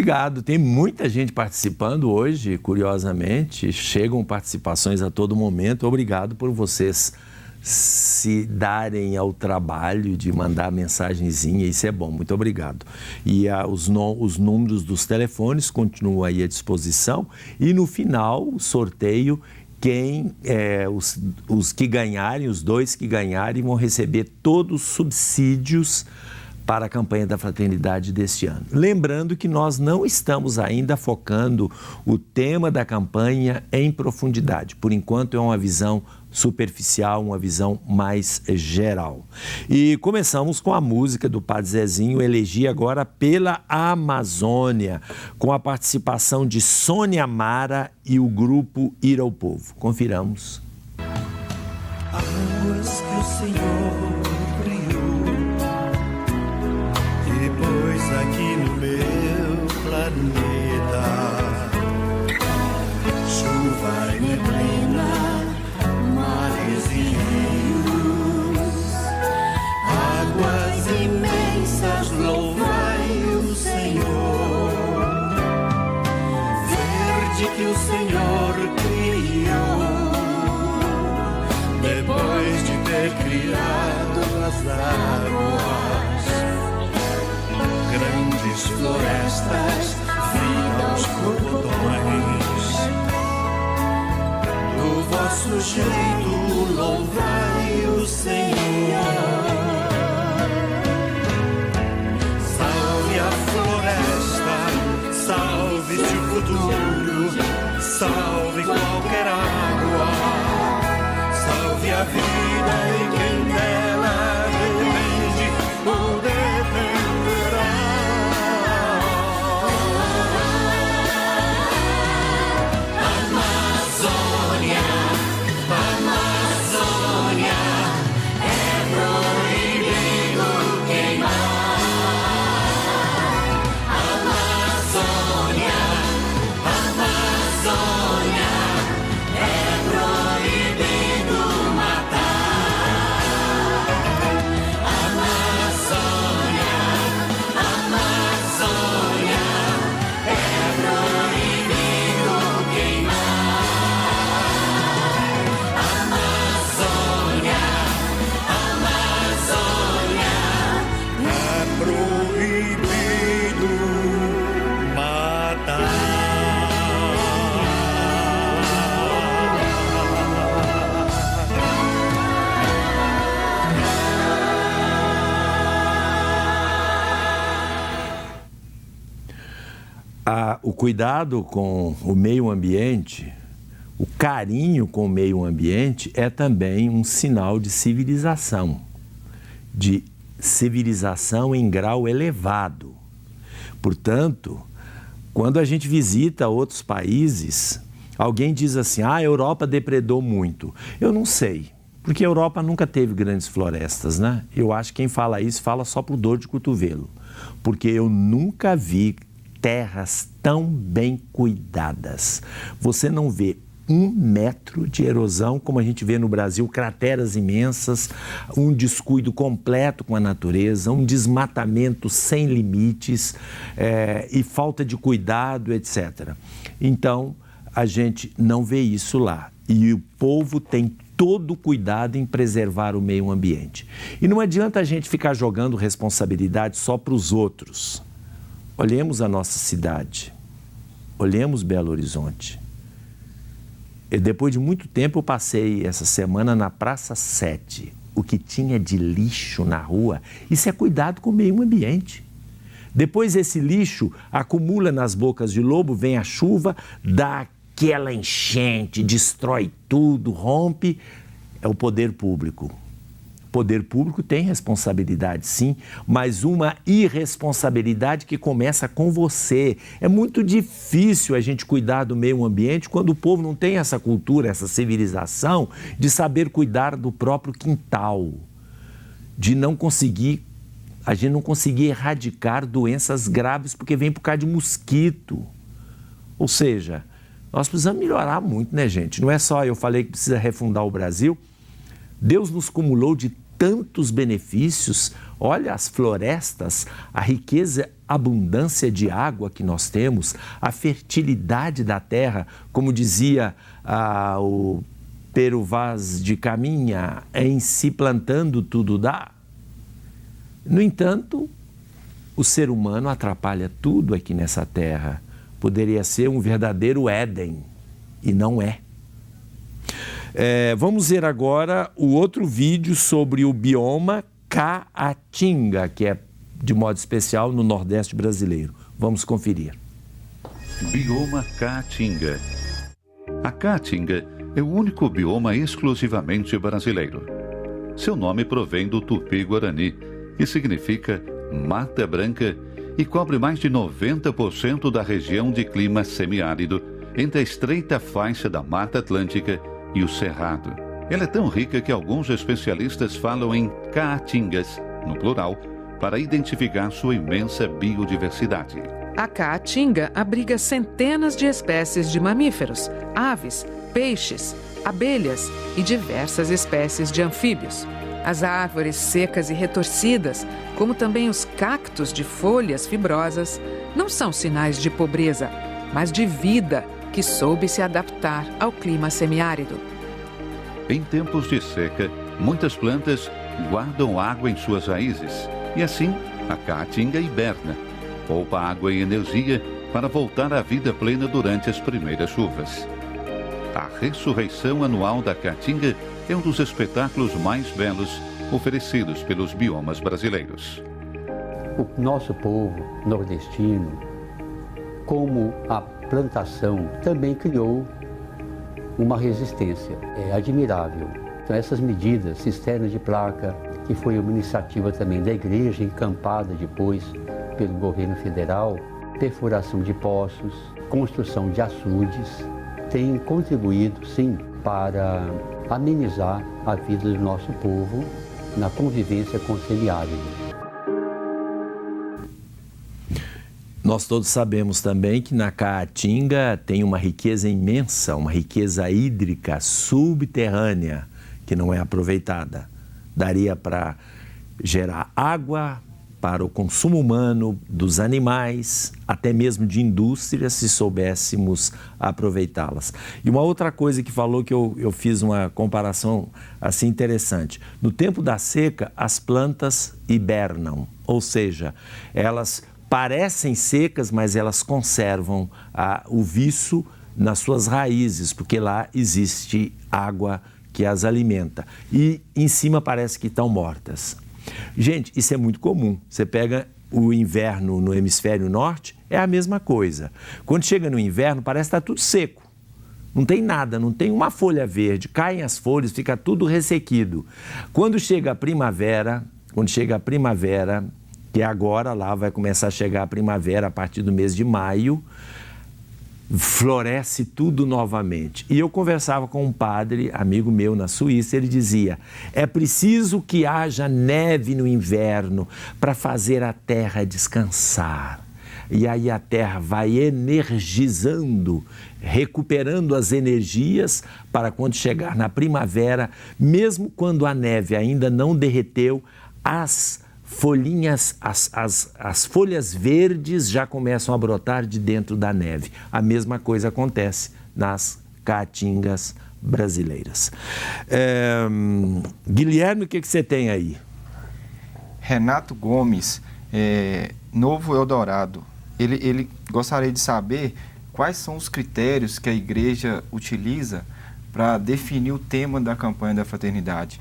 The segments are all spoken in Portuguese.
Obrigado. Tem muita gente participando hoje, curiosamente. Chegam participações a todo momento. Obrigado por vocês se darem ao trabalho de mandar mensagenzinha. Isso é bom. Muito obrigado. E os números dos telefones continuam aí à disposição. E no final, o sorteio, os que ganharem, os 2 que ganharem, vão receber todos os subsídios para a campanha da fraternidade deste ano. Lembrando que nós não estamos ainda focando o tema da campanha em profundidade. Por enquanto é uma visão superficial, uma visão mais geral. E começamos com a música do Padre Zezinho, Elegia Agora pela Amazônia, com a participação de Sônia Mara e o grupo Ir ao Povo. Confiramos. Águas que o Senhor depois aqui no meu planeta, chuva e neblina, mares e rios, águas imensas, louvai o Senhor, verde que o Senhor criou, depois de ter criado as águas. Grandes florestas, vida aos cordões. Do vosso jeito, louvai o Senhor. Salve a floresta, salve-se o futuro, salve qualquer água, salve a vida e quem dela depende ou dependerá. O cuidado com o meio ambiente, o carinho com o meio ambiente é também um sinal de civilização em grau elevado. Portanto, quando a gente visita outros países, alguém diz assim, a Europa depredou muito. Eu não sei, porque a Europa nunca teve grandes florestas, né? Eu acho que quem fala isso fala só por dor de cotovelo, porque eu nunca vi terras tão bem cuidadas. Você não vê 1 metro de erosão, como a gente vê no Brasil, crateras imensas, um descuido completo com a natureza, um desmatamento sem limites e falta de cuidado, etc. Então, a gente não vê isso lá. E o povo tem todo o cuidado em preservar o meio ambiente. E não adianta a gente ficar jogando responsabilidade só para os outros. Olhemos a nossa cidade, olhemos Belo Horizonte. Depois de muito tempo, eu passei essa semana na Praça 7. O que tinha de lixo na rua, isso é cuidado com o meio ambiente. Depois esse lixo acumula nas bocas de lobo, vem a chuva, dá aquela enchente, destrói tudo, rompe. É o poder público. O poder público tem responsabilidade, sim, mas uma irresponsabilidade que começa com você. É muito difícil a gente cuidar do meio ambiente quando o povo não tem essa cultura, essa civilização de saber cuidar do próprio quintal, a gente não conseguir erradicar doenças graves porque vem por causa de mosquito. Ou seja, nós precisamos melhorar muito, né, gente? Não é só eu falei que precisa refundar o Brasil. Deus nos cumulou de tantos benefícios. Olha as florestas, a riqueza, a abundância de água que nós temos, a fertilidade da terra, como dizia o Pero Vaz de Caminha, em si plantando tudo dá. No entanto, o ser humano atrapalha tudo aqui nessa terra. Poderia ser um verdadeiro Éden, e não é. Vamos ver agora o outro vídeo sobre o bioma Caatinga, que é de modo especial no Nordeste brasileiro. Vamos conferir. Bioma Caatinga. A Caatinga é o único bioma exclusivamente brasileiro. Seu nome provém do tupi-guarani, que significa Mata Branca, e cobre mais de 90% da região de clima semiárido, entre a estreita faixa da Mata Atlântica e o Cerrado. Ela é tão rica que alguns especialistas falam em caatingas, no plural, para identificar sua imensa biodiversidade. A Caatinga abriga centenas de espécies de mamíferos, aves, peixes, abelhas e diversas espécies de anfíbios. As árvores secas e retorcidas, como também os cactos de folhas fibrosas, não são sinais de pobreza, mas de vida que soube se adaptar ao clima semiárido. Em tempos de seca, muitas plantas guardam água em suas raízes e assim a Caatinga hiberna, poupa água e energia para voltar à vida plena durante as primeiras chuvas. A ressurreição anual da Caatinga é um dos espetáculos mais belos oferecidos pelos biomas brasileiros. O nosso povo nordestino, como a plantação, também criou uma resistência. É admirável. Então, essas medidas, cisterna de placa, que foi uma iniciativa também da igreja, encampada depois pelo governo federal, perfuração de poços, construção de açudes, tem contribuído, sim, para amenizar a vida do nosso povo na convivência com o semiárido. Nós todos sabemos também que na Caatinga tem uma riqueza imensa, uma riqueza hídrica subterrânea que não é aproveitada. Daria para gerar água para o consumo humano, dos animais, até mesmo de indústria, se soubéssemos aproveitá-las. E uma outra coisa que falou, que eu fiz uma comparação assim interessante. No tempo da seca, as plantas hibernam, ou seja, elas parecem secas, mas elas conservam o viço nas suas raízes, porque lá existe água que as alimenta. E em cima parece que estão mortas. Gente, isso é muito comum. Você pega o inverno no hemisfério norte, é a mesma coisa. Quando chega no inverno, parece que está tudo seco. Não tem nada, não tem uma folha verde, caem as folhas, fica tudo ressequido. Quando chega a primavera, que agora lá vai começar a chegar a primavera a partir do mês de maio, floresce tudo novamente. E eu conversava com um padre, amigo meu na Suíça, ele dizia, é preciso que haja neve no inverno para fazer a terra descansar. E aí a terra vai energizando, recuperando as energias para quando chegar na primavera, mesmo quando a neve ainda não derreteu, as folhinhas, as folhas verdes já começam a brotar de dentro da neve. A mesma coisa acontece nas caatingas brasileiras. Guilherme, o que você tem aí? Renato Gomes, Novo Eldorado. Ele gostaria de saber quais são os critérios que a igreja utiliza para definir o tema da campanha da fraternidade.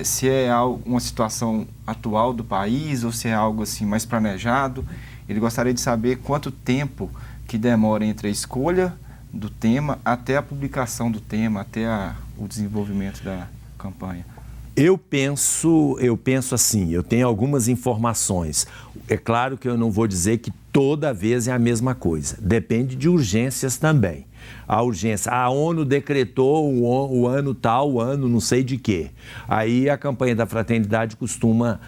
Se é uma situação atual do país ou se é algo assim mais planejado. Ele gostaria de saber quanto tempo que demora entre a escolha do tema até a publicação do tema, até o desenvolvimento da campanha. Eu penso assim, eu tenho algumas informações. É claro que eu não vou dizer que toda vez é a mesma coisa. Depende de urgências também. a urgência. A ONU decretou o ano tal, o ano não sei de quê. Aí a campanha da fraternidade costuma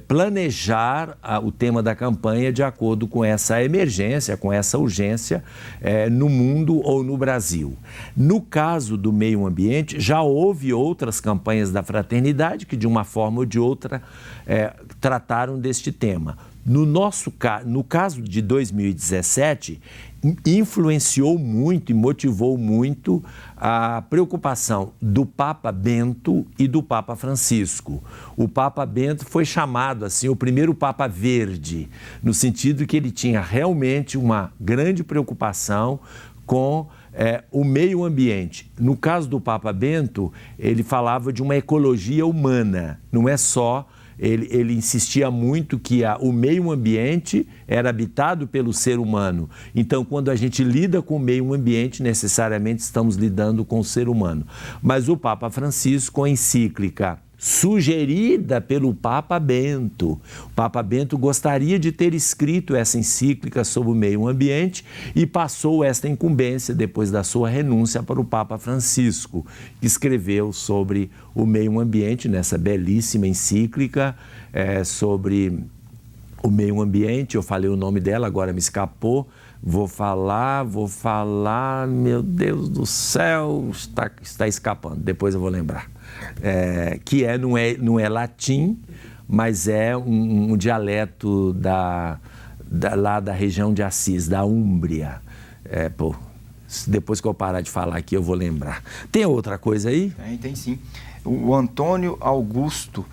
planejar o tema da campanha de acordo com essa emergência, com essa urgência no mundo ou no Brasil. No caso do meio ambiente, já houve outras campanhas da fraternidade que, de uma forma ou de outra, trataram deste tema. No caso de 2017, influenciou muito e motivou muito a preocupação do Papa Bento e do Papa Francisco. O Papa Bento foi chamado assim o primeiro Papa Verde, no sentido que ele tinha realmente uma grande preocupação com o meio ambiente. No caso do Papa Bento, ele falava de uma ecologia humana, não é só... Ele insistia muito que o meio ambiente era habitado pelo ser humano. Então, quando a gente lida com o meio ambiente, necessariamente estamos lidando com o ser humano. Mas o Papa Francisco, a encíclica sugerida pelo Papa Bento. O Papa Bento gostaria de ter escrito essa encíclica sobre o meio ambiente e passou esta incumbência, depois da sua renúncia, para o Papa Francisco, que escreveu sobre o meio ambiente, nessa belíssima encíclica sobre o meio ambiente. Eu falei o nome dela, agora me escapou. Vou falar, meu Deus do céu, está escapando, depois eu vou lembrar. Que não é latim, mas é um dialeto lá da região de Assis, da Úmbria. Depois que eu parar de falar aqui, eu vou lembrar. Tem outra coisa aí? Tem sim. O Antônio Augusto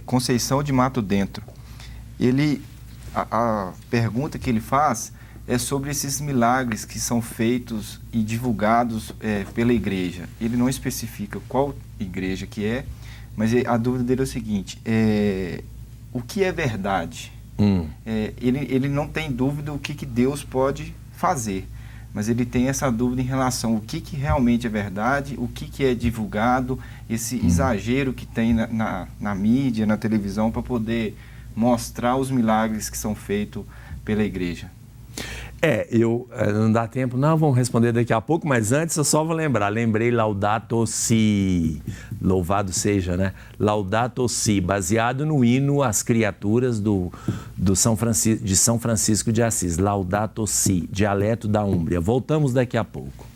Conceição de Mato Dentro. A pergunta que ele faz é sobre esses milagres que são feitos e divulgados pela igreja. Ele não especifica qual igreja que é, mas a dúvida dele é o seguinte: o que é verdade? Ele não tem dúvida o que Deus pode fazer, mas ele tem essa dúvida em relação ao que realmente é verdade, o que é divulgado, esse exagero que tem na mídia, na televisão, para poder mostrar os milagres que são feitos pela igreja. Não dá tempo, não, vamos responder daqui a pouco, mas antes eu só vou lembrei Laudato Si, louvado seja, né? Laudato Si, baseado no hino às criaturas de São Francisco de Assis, Laudato Si, dialeto da Úmbria. Voltamos daqui a pouco.